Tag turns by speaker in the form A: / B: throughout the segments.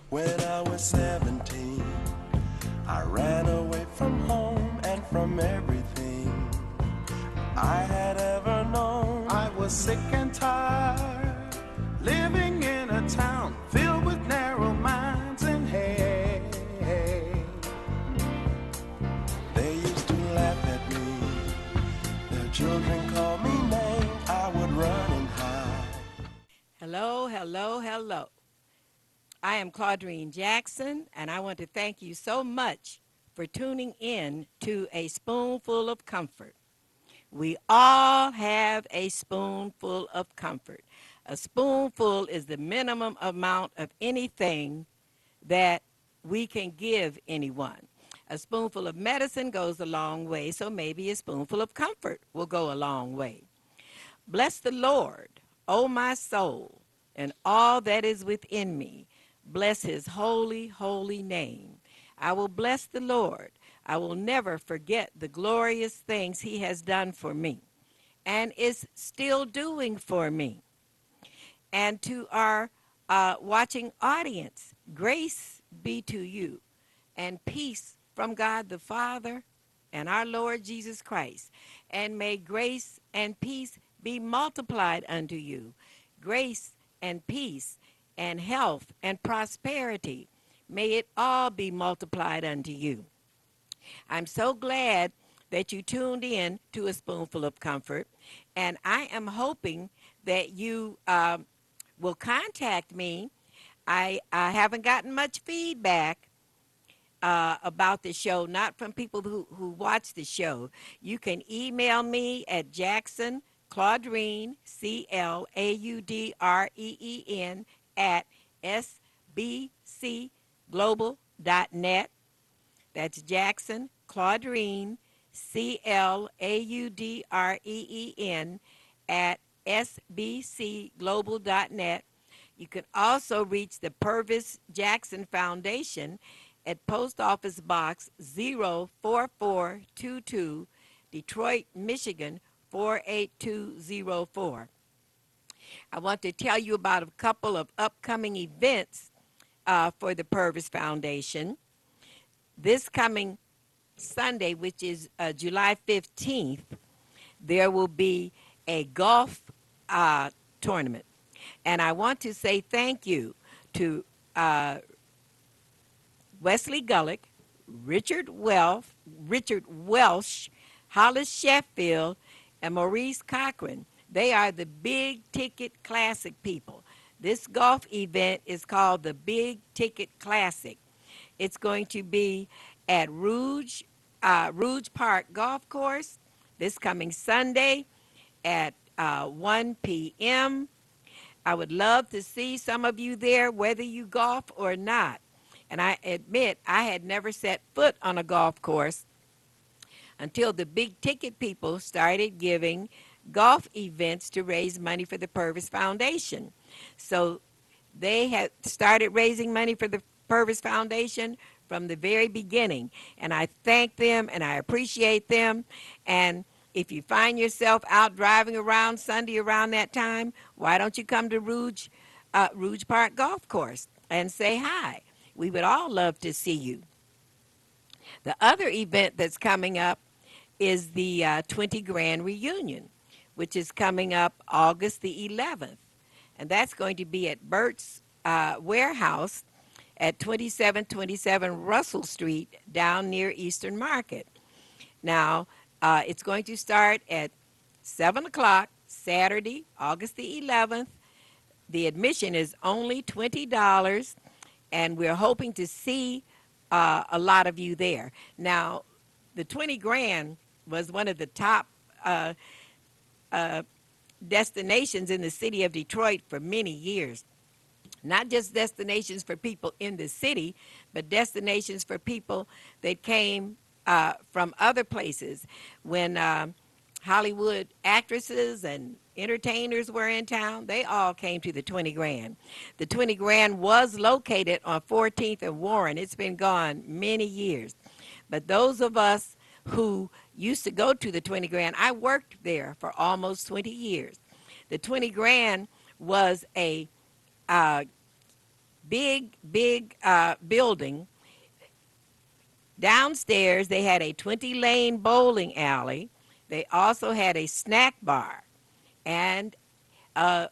A: When I was 17, I ran away from home and from everything I had ever known. I was sick and tired, living in a town filled with narrow minds and hate. They used to laugh at me, their children called me names, I would run and hide.
B: Hello, hello, hello. I am Claudrine Jackson, and I want to thank you so much for tuning in to A Spoonful of Comfort. We all have a spoonful of comfort. A spoonful is the minimum amount of anything that we can give anyone. A spoonful of medicine goes a long way, so maybe a spoonful of comfort will go a long way. Bless the Lord, O my soul, and all that is within me. Bless his holy, holy name. I will bless the Lord. I will never forget the glorious things he has done for me and is still doing for me. And to our watching audience, grace be to you and peace from God the Father and our Lord Jesus Christ. And may grace and peace be multiplied unto you. Grace and peace and health and prosperity. May it all be multiplied unto you. I'm so glad that you tuned in to A Spoonful of Comfort, and I am hoping that you will contact me. I haven't gotten much feedback about the show, not from people who watch the show. You can email me at Jackson Claudreen, CLAUDREEN, at sbcglobal.net. That's Jackson Claudreen, CLAUDREEN, at sbcglobal.net. You can also reach the Purvis Jackson Foundation at Post Office Box 04422, Detroit, Michigan 48204. I want to tell you about a couple of upcoming events for the Purvis Foundation. This coming Sunday, which is July 15th, there will be a golf tournament. And I want to say thank you to Wesley Gullick, Richard Welsh, Hollis Sheffield, and Maurice Cochran. They are the Big Ticket Classic people. This golf event is called the Big Ticket Classic. It's going to be at Rouge Park Golf Course this coming Sunday at 1 p.m. I would love to see some of you there, whether you golf or not. And I admit I had never set foot on a golf course until the big ticket people started giving golf events to raise money for the Purvis Foundation. So they had started raising money for the Purvis Foundation from the very beginning. And I thank them and I appreciate them. And if you find yourself out driving around Sunday around that time, why don't you come to Rouge Park Golf Course and say hi? We would all love to see you. The other event that's coming up is the 20 Grand Reunion, which is coming up August the 11th. And that's going to be at Burt's Warehouse at 2727 Russell Street down near Eastern Market. Now, it's going to start at 7 o'clock Saturday, August the 11th. The admission is only $20, and we're hoping to see a lot of you there. Now, the 20 grand was one of the top destinations in the city of Detroit for many years. Not just destinations for people in the city, but destinations for people that came from other places. When Hollywood actresses and entertainers were in town, they all came to the 20 Grand. The 20 Grand was located on 14th and Warren. It's been gone many years. But those of us who used to go to the 20 Grand, I worked there for almost 20 years. The 20 Grand was a big building. Downstairs, they had a 20-lane bowling alley. They also had a snack bar and a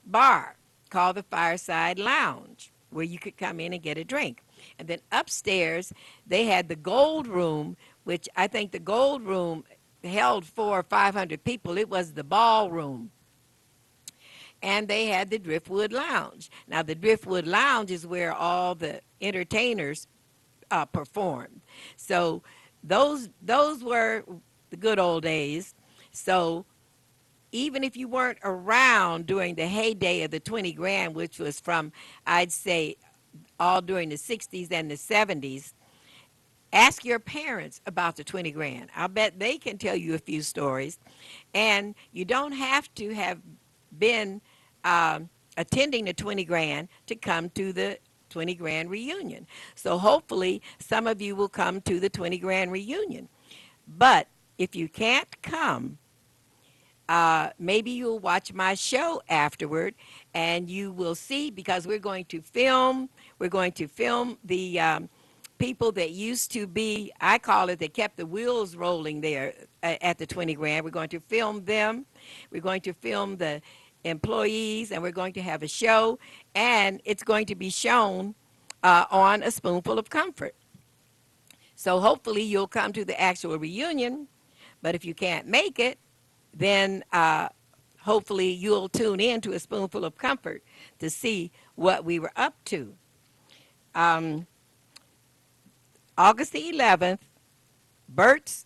B: bar called the Fireside Lounge, where you could come in and get a drink. And then upstairs, they had the Gold Room, which I think the Gold Room held 400 or 500 people. It was the ballroom. And they had the Driftwood Lounge. Now, the Driftwood Lounge is where all the entertainers performed. So those were the good old days. So even if you weren't around during the heyday of the 20 grand, which was from, I'd say, all during the 60s and the 70s, ask your parents about the 20 grand. I'll bet they can tell you a few stories. And you don't have to have been attending the 20 grand to come to the 20 grand reunion. So hopefully some of you will come to the 20 grand reunion. But if you can't come, maybe you'll watch my show afterward and you will see, because we're going to film the people that used to be, I call it, that kept the wheels rolling there at the 20 grand. We're going to film them. We're going to film the employees, and we're going to have a show, and it's going to be shown on A Spoonful of Comfort. So hopefully you'll come to the actual reunion, but if you can't make it, then hopefully you'll tune in to A Spoonful of Comfort to see what we were up to. August the 11th, Burt's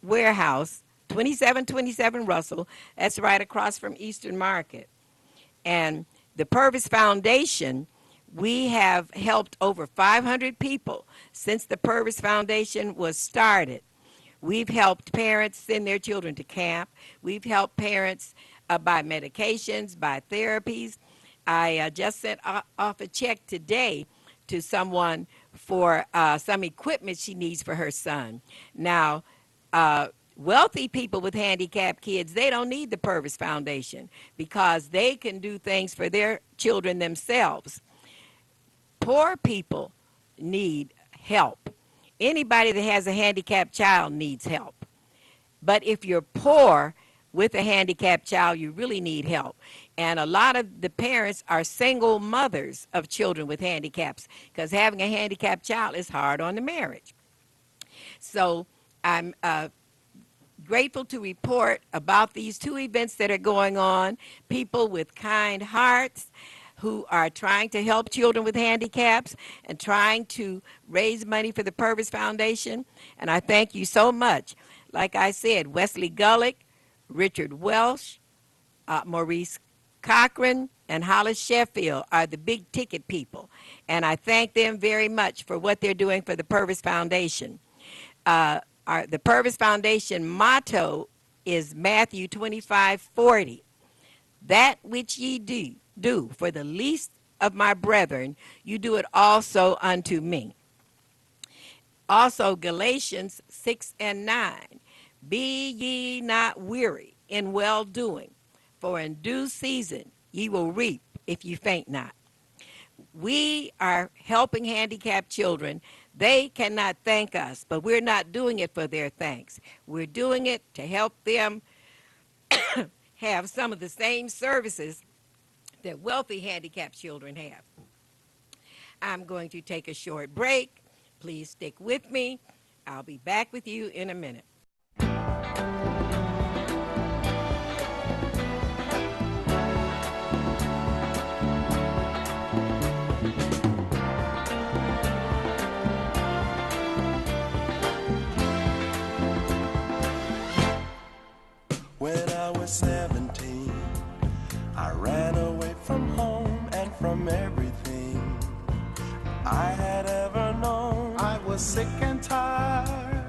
B: Warehouse, 2727 Russell. That's right across from Eastern Market. And the Purvis Foundation, we have helped over 500 people since the Purvis Foundation was started. We've helped parents send their children to camp. We've helped parents buy medications, buy therapies. I just sent off a check today to someone for some equipment she needs for her son. Now, wealthy people with handicapped kids, they don't need the Purvis Foundation because they can do things for their children themselves. Poor people need help. Anybody that has a handicapped child needs help. But if you're poor with a handicapped child, you really need help. And a lot of the parents are single mothers of children with handicaps because having a handicapped child is hard on the marriage. So I'm grateful to report about these two events that are going on. People with kind hearts who are trying to help children with handicaps and trying to raise money for the Purvis Foundation. And I thank you so much. Like I said, Wesley Gullick, Richard Welsh, Maurice Cochran, and Hollis Sheffield are the big ticket people. And I thank them very much for what they're doing for the Purvis Foundation. The Purvis Foundation motto is Matthew 25:40. That which ye do for the least of my brethren, you do it also unto me. Also, Galatians 6:9. Be ye not weary in well-doing, for in due season ye will reap if you faint not. We are helping handicapped children. They cannot thank us, but we're not doing it for their thanks. We're doing it to help them have some of the same services that wealthy handicapped children have. I'm going to take a short break. Please stick with me. I'll be back with you in a minute.
A: When I was 17, I ran away from home and from everything I had ever known. I was sick and tired,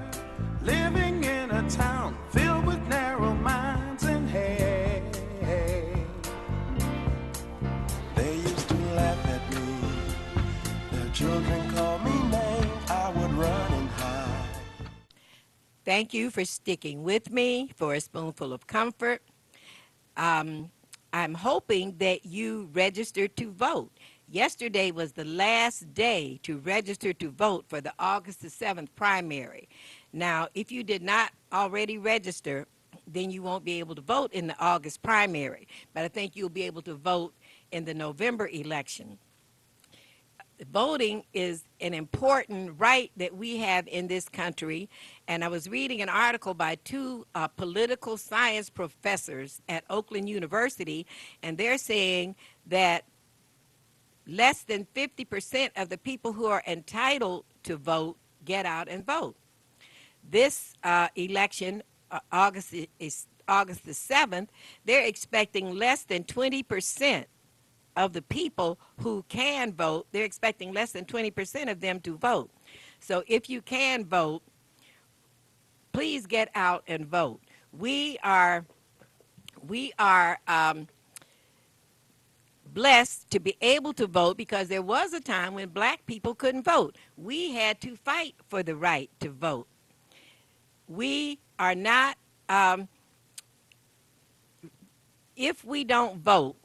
A: living in a town filled with narrow minds and hay. They used to laugh at me, their children called me names, I would run and hide.
B: Thank you for sticking with me for A Spoonful of Comfort. I'm hoping that you registered to vote. Yesterday was the last day to register to vote for the August the 7th primary. Now, if you did not already register, then you won't be able to vote in the August primary. But I think you'll be able to vote in the November election. Voting is an important right that we have in this country. And I was reading an article by two political science professors at Oakland University, and they're saying that less than 50% of the people who are entitled to vote get out and vote. This election, August the 7th, they're expecting less than 20% of the people who can vote. They're expecting less than 20% of them to vote. So if you can vote, please get out and vote. We are blessed to be able to vote because there was a time when black people couldn't vote. We had to fight for the right to vote. We are not, if we don't vote,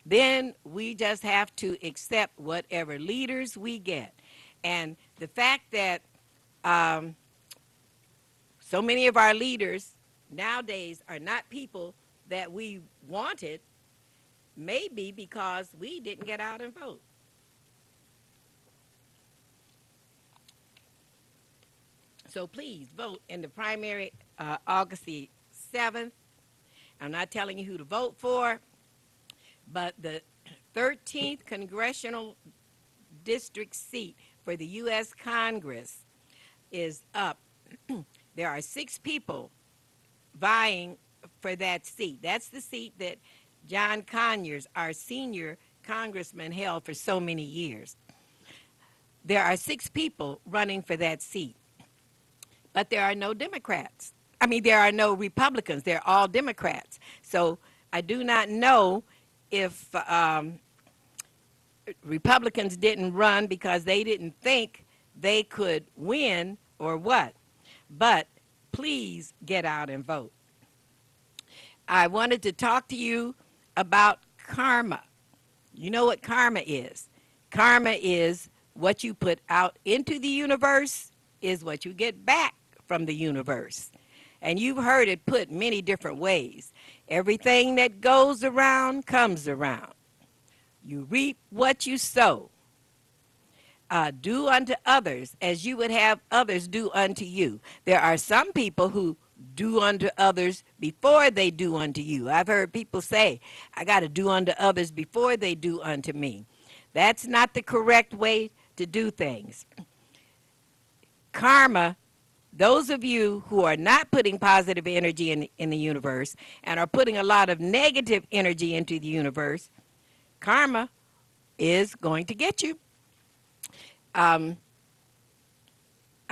B: then we just have to accept whatever leaders we get. And the fact that so many of our leaders nowadays are not people that we wanted may be because we didn't get out and vote. So please vote in the primary August the 7th. I'm not telling you who to vote for, but the 13th congressional district seat for the U.S. Congress is up. There are 6 people vying for that seat. That's the seat that John Conyers, our senior congressman, held for so many years. There are 6 people running for that seat, but there are no Democrats. I mean, there are no Republicans. They're all Democrats. So I do not know if Republicans didn't run because they didn't think they could win or what. But please get out and vote. I wanted to talk to you about karma. You know what karma is? Karma is what you put out into the universe is what you get back from the universe. And you've heard it put many different ways. Everything that goes around comes around. You reap what you sow. Do unto others as you would have others do unto you. There are some people who do unto others before they do unto you. I've heard people say, I got to do unto others before they do unto me. That's not the correct way to do things. Karma, those of you who are not putting positive energy in the universe and are putting a lot of negative energy into the universe, karma is going to get you. I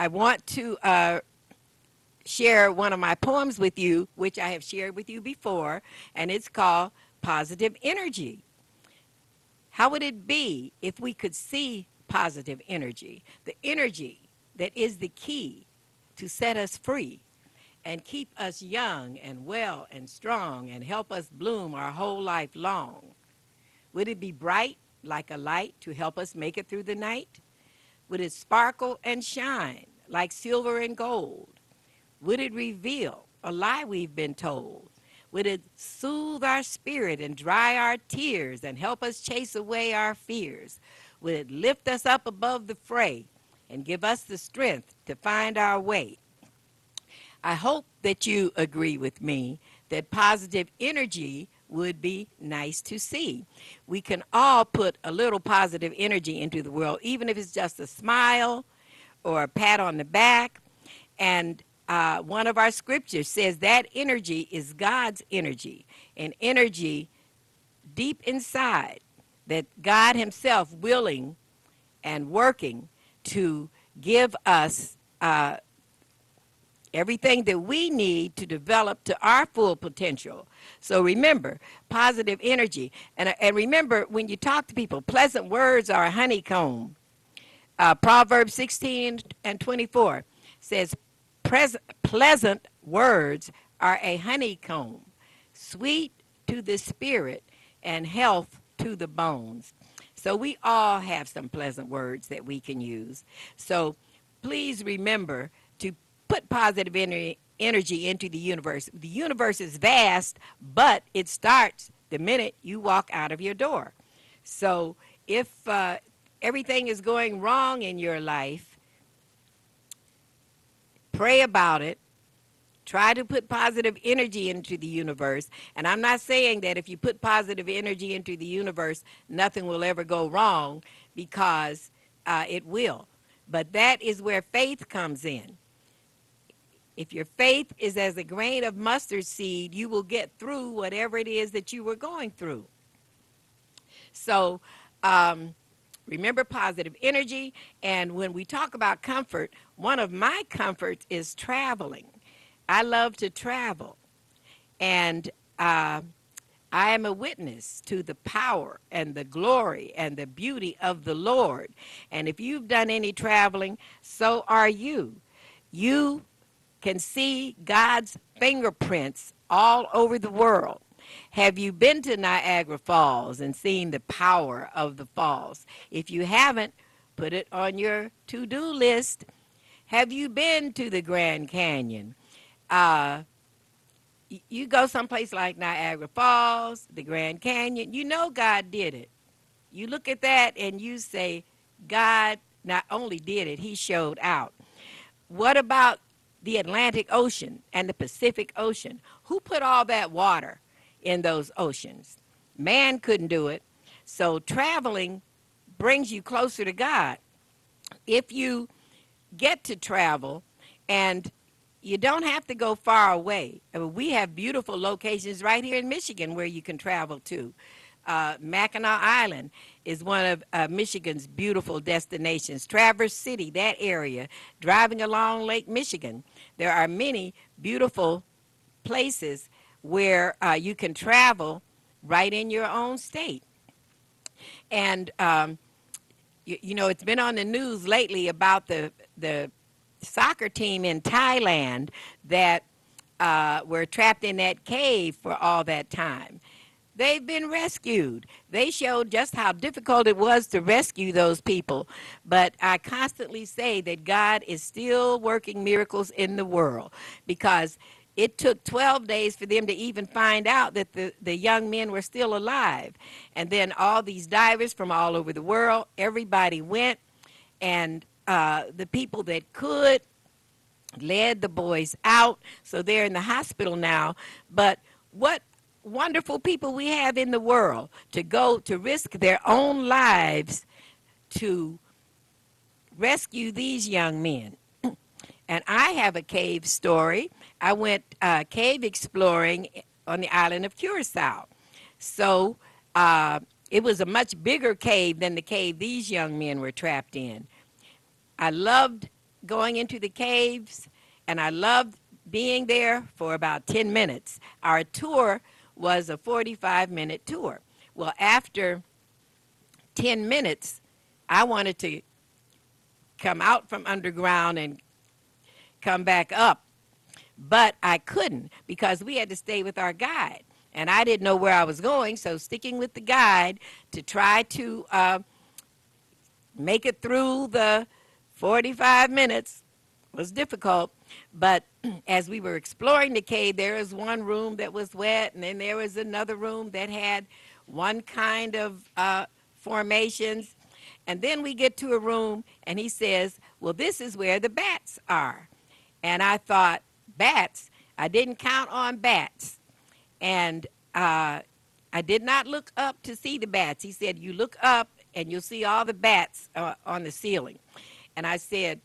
B: want to share one of my poems with you, which I have shared with you before, and it's called Positive Energy. How would it be if we could see positive energy, the energy that is the key to set us free and keep us young and well and strong and help us bloom our whole life long? Would it be bright like a light to help us make it through the night? Would it sparkle and shine like silver and gold? Would it reveal a lie we've been told? Would it soothe our spirit and dry our tears and help us chase away our fears? Would it lift us up above the fray and give us the strength to find our way? I hope that you agree with me that positive energy would be nice to see. We can all put a little positive energy into the world, even if it's just a smile or a pat on the back. And one of our scriptures says that energy is God's energy, an energy deep inside that God himself willing and working to give us everything that we need to develop to our full potential. So remember, positive energy. And remember, when you talk to people, pleasant words are a honeycomb. Proverbs 16:24 says, pleasant words are a honeycomb, sweet to the spirit and health to the bones. So we all have some pleasant words that we can use. So please remember to put positive energy into the universe. The universe is vast, but it starts the minute you walk out of your door. So if everything is going wrong in your life, pray about it. Try to put positive energy into the universe. And I'm not saying that if you put positive energy into the universe, nothing will ever go wrong, because it will. But that is where faith comes in. If your faith is as a grain of mustard seed, you will get through whatever it is that you were going through. So remember positive energy. And when we talk about comfort, one of my comforts is traveling. I love to travel. And I am a witness to the power and the glory and the beauty of the Lord. And if you've done any traveling, so are you. You can see God's fingerprints all over the world. Have you been to Niagara Falls and seen the power of the falls? If you haven't, put it on your to-do list. Have you been to the Grand Canyon? You go someplace like Niagara Falls, the Grand Canyon, you know God did it. You look at that and you say, God not only did it, he showed out. What about the Atlantic Ocean and the Pacific Ocean? Who put all that water in those oceans? Man couldn't do it. So traveling brings you closer to God. If you get to travel, and you don't have to go far away. I mean, we have beautiful locations right here in Michigan where you can travel to. Mackinac Island is one of Michigan's beautiful destinations. Traverse City, that area, driving along Lake Michigan. There are many beautiful places where you can travel right in your own state. And, you know, it's been on the news lately about the soccer team in Thailand that were trapped in that cave for all that time. They've been rescued. They showed just how difficult it was to rescue those people. But I constantly say that God is still working miracles in the world, because it took 12 days for them to even find out that the young men were still alive. And then all these divers from all over the world, everybody went, and the people that could led the boys out. So they're in the hospital now. But what wonderful people we have in the world to go to risk their own lives to rescue these young men. And I have a cave story. I went cave exploring on the island of Curacao. So it was a much bigger cave than the cave these young men were trapped in. I loved going into the caves, and I loved being there for about 10 minutes. Our tour was a 45-minute tour. Well, after 10 minutes, I wanted to come out from underground and come back up, but I couldn't because we had to stay with our guide, and I didn't know where I was going, so sticking with the guide to try to make it through the 45 minutes was difficult. But as we were exploring the cave, there was one room that was wet, and then there was another room that had one kind of formations. And then we get to a room, and he says, well, this is where the bats are. And I thought, bats? I didn't count on bats. And I did not look up to see the bats. He said, you look up, and you'll see all the bats on the ceiling. And I said,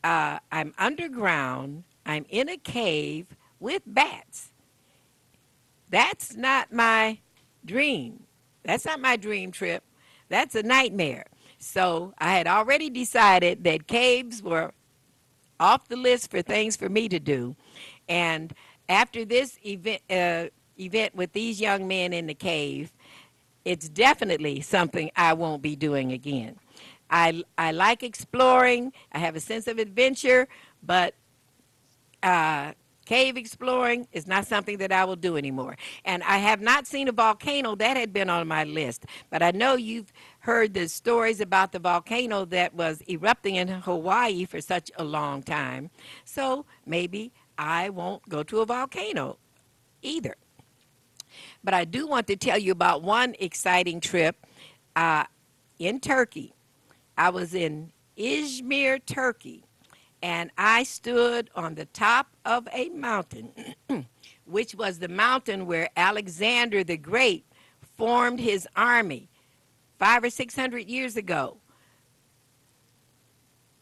B: I'm underground, I'm in a cave with bats. That's not my dream. That's not my dream trip. That's a nightmare. So I had already decided that caves were off the list for things for me to do. And after this event with these young men in the cave, it's definitely something I won't be doing again. I like exploring. I have a sense of adventure, but Cave exploring is not something that I will do anymore. And I have not seen a volcano. That had been on my list. But I know you've heard the stories about the volcano that was erupting in Hawaii for such a long time. So maybe I won't go to a volcano either. But I do want to tell you about one exciting trip uh, in Turkey. I was in Izmir, Turkey, and I stood on the top of a mountain, which was the mountain where Alexander the Great formed his army 500 or 600 years ago.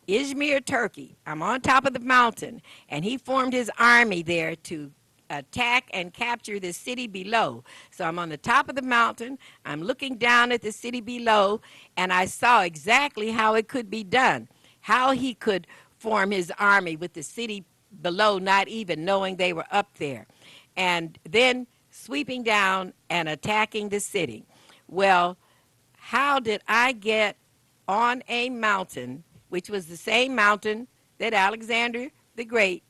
B: Izmir, Turkey. I'm on top of the mountain, and he formed his army there to attack and capture the city below. So I'm on the top of the mountain, I'm looking down at the city below, and I saw exactly how it could be done, how he could form his army with the city below not even knowing they were up there, and then sweeping down and attacking the city. Well, how did I get on a mountain, which was the same mountain that Alexander the Great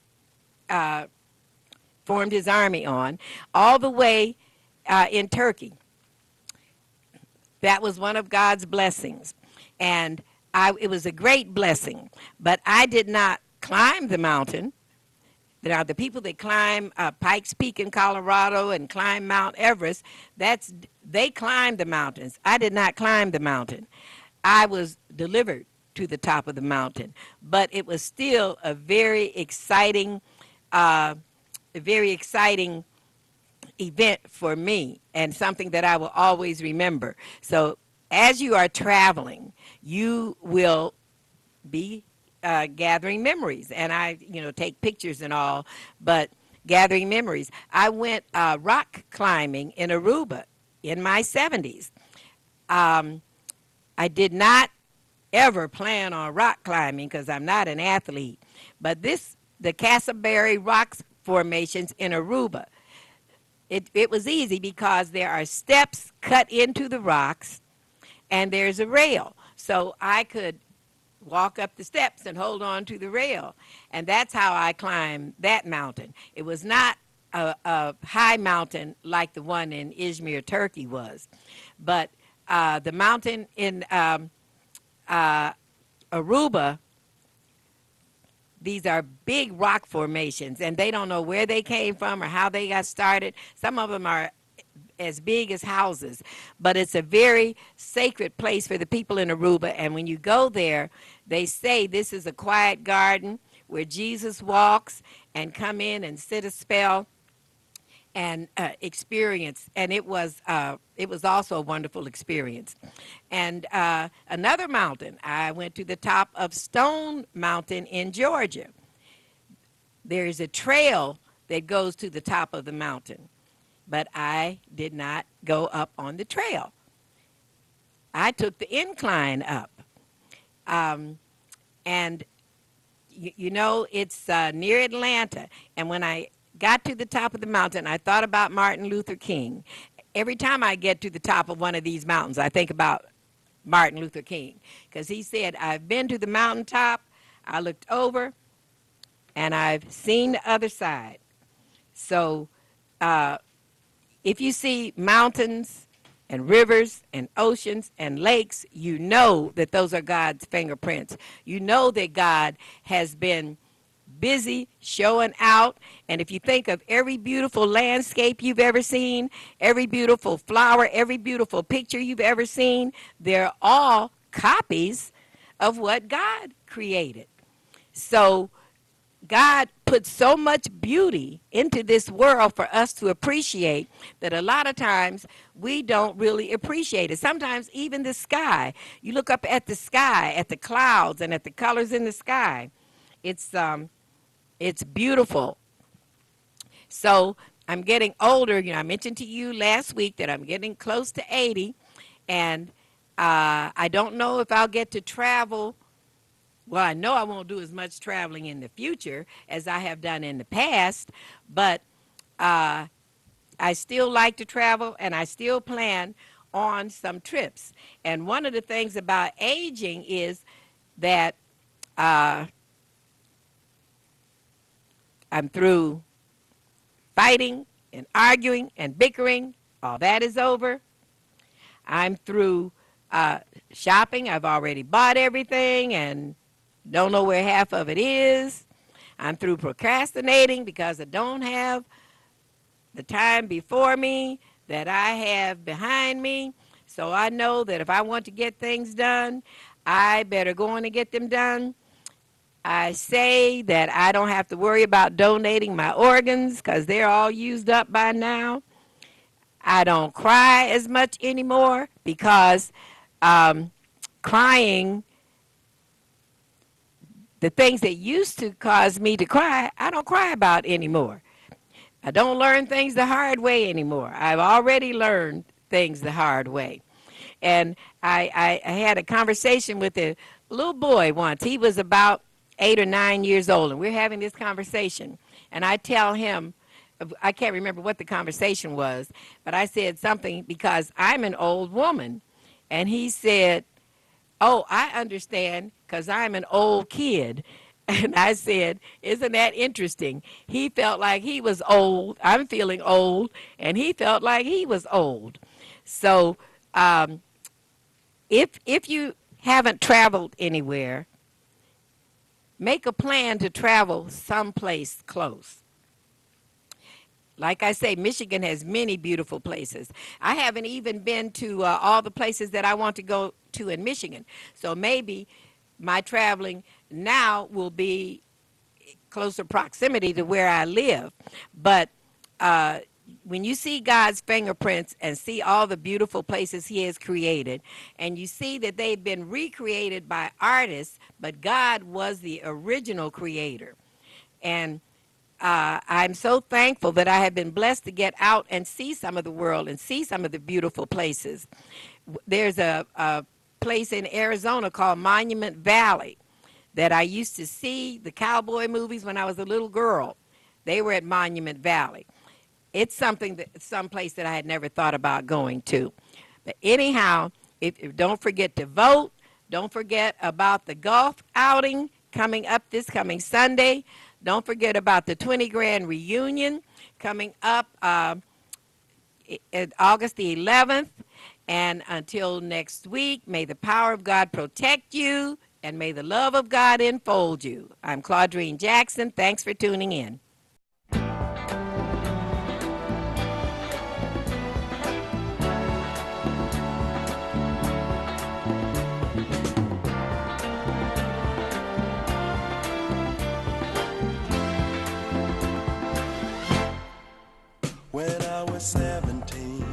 B: formed his army on, all the way in Turkey? That was one of God's blessings. And it was a great blessing. But I did not climb the mountain. There are the people that climb Pikes Peak in Colorado and climb Mount Everest. They climbed the mountains. I did not climb the mountain. I was delivered to the top of the mountain. But it was still a very exciting event for me, and something that I will always remember. So as you are traveling, you will be gathering memories, and I take pictures and all, but gathering memories. I went rock climbing in Aruba in my 70s. I did not ever plan on rock climbing because I'm not an athlete, but the Castleberry Rocks formations in Aruba, it was easy because there are steps cut into the rocks and there's a rail. So I could walk up the steps and hold on to the rail. And that's how I climbed that mountain. It was not a high mountain like the one in Izmir, Turkey was. But the mountain in Aruba, these are big rock formations, and they don't know where they came from or how they got started. Some of them are as big as houses, but it's a very sacred place for the people in Aruba. And when you go there, they say this is a quiet garden where Jesus walks, and come in and sit a spell and experience. And it was also a wonderful experience. And another mountain, I went to the top of Stone Mountain in Georgia. There's a trail that goes to the top of the mountain, but I did not go up on the trail. I took the incline up. And it's near Atlanta. And when I got to the top of the mountain, I thought about Martin Luther King. Every time I get to the top of one of these mountains, I think about Martin Luther King, because he said, I've been to the mountaintop, I looked over, and I've seen the other side. So if you see mountains and rivers and oceans and lakes, you know that those are God's fingerprints. You know that God has been busy showing out. And if you think of every beautiful landscape you've ever seen, every beautiful flower, every beautiful picture you've ever seen, they're all copies of what God created. So God put so much beauty into this world for us to appreciate that a lot of times we don't really appreciate it. Sometimes even the sky. You look up at the sky, at the clouds, and at the colors in the sky. It's beautiful. So I'm getting older. I mentioned to you last week that I'm getting close to 80, and I don't know if I'll get to travel. Well, I know I won't do as much traveling in the future as I have done in the past, but I still like to travel, and I still plan on some trips. And one of the things about aging is that I'm through fighting and arguing and bickering. All that is over. I'm through shopping. I've already bought everything and don't know where half of it is. I'm through procrastinating because I don't have the time before me that I have behind me. So I know that if I want to get things done, I better go on and get them done. I say that I don't have to worry about donating my organs because they're all used up by now. I don't cry as much anymore because crying, the things that used to cause me to cry, I don't cry about anymore. I don't learn things the hard way anymore. I've already learned things the hard way. And I had a conversation with a little boy once. He was about 8 or 9 years old, and we're having this conversation. And I tell him, I can't remember what the conversation was, but I said something because I'm an old woman. And he said, "Oh, I understand because I'm an old kid." And I said, "Isn't that interesting?" He felt like he was old. I'm feeling old, and he felt like he was old. So if you haven't traveled anywhere, make a plan to travel someplace close. Like I say, Michigan has many beautiful places. I haven't even been to all the places that I want to go to in Michigan. So maybe my traveling now will be closer proximity to where I live. But when you see God's fingerprints and see all the beautiful places he has created, and you see that they've been recreated by artists, but God was the original creator. And I'm so thankful that I have been blessed to get out and see some of the world and see some of the beautiful places. There's a place in Arizona called Monument Valley that I used to see the cowboy movies when I was a little girl. They were at Monument Valley. It's some place that I had never thought about going to. But anyhow, don't forget to vote. Don't forget about the golf outing coming up this coming Sunday. Don't forget about the 20 grand reunion coming up August the 11th. And until next week, may the power of God protect you and may the love of God enfold you. I'm Claudrine Jackson. Thanks for tuning in.
A: When I was 17,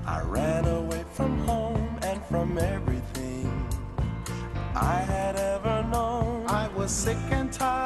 A: I ran away from home and from everything I had ever known. I was sick and tired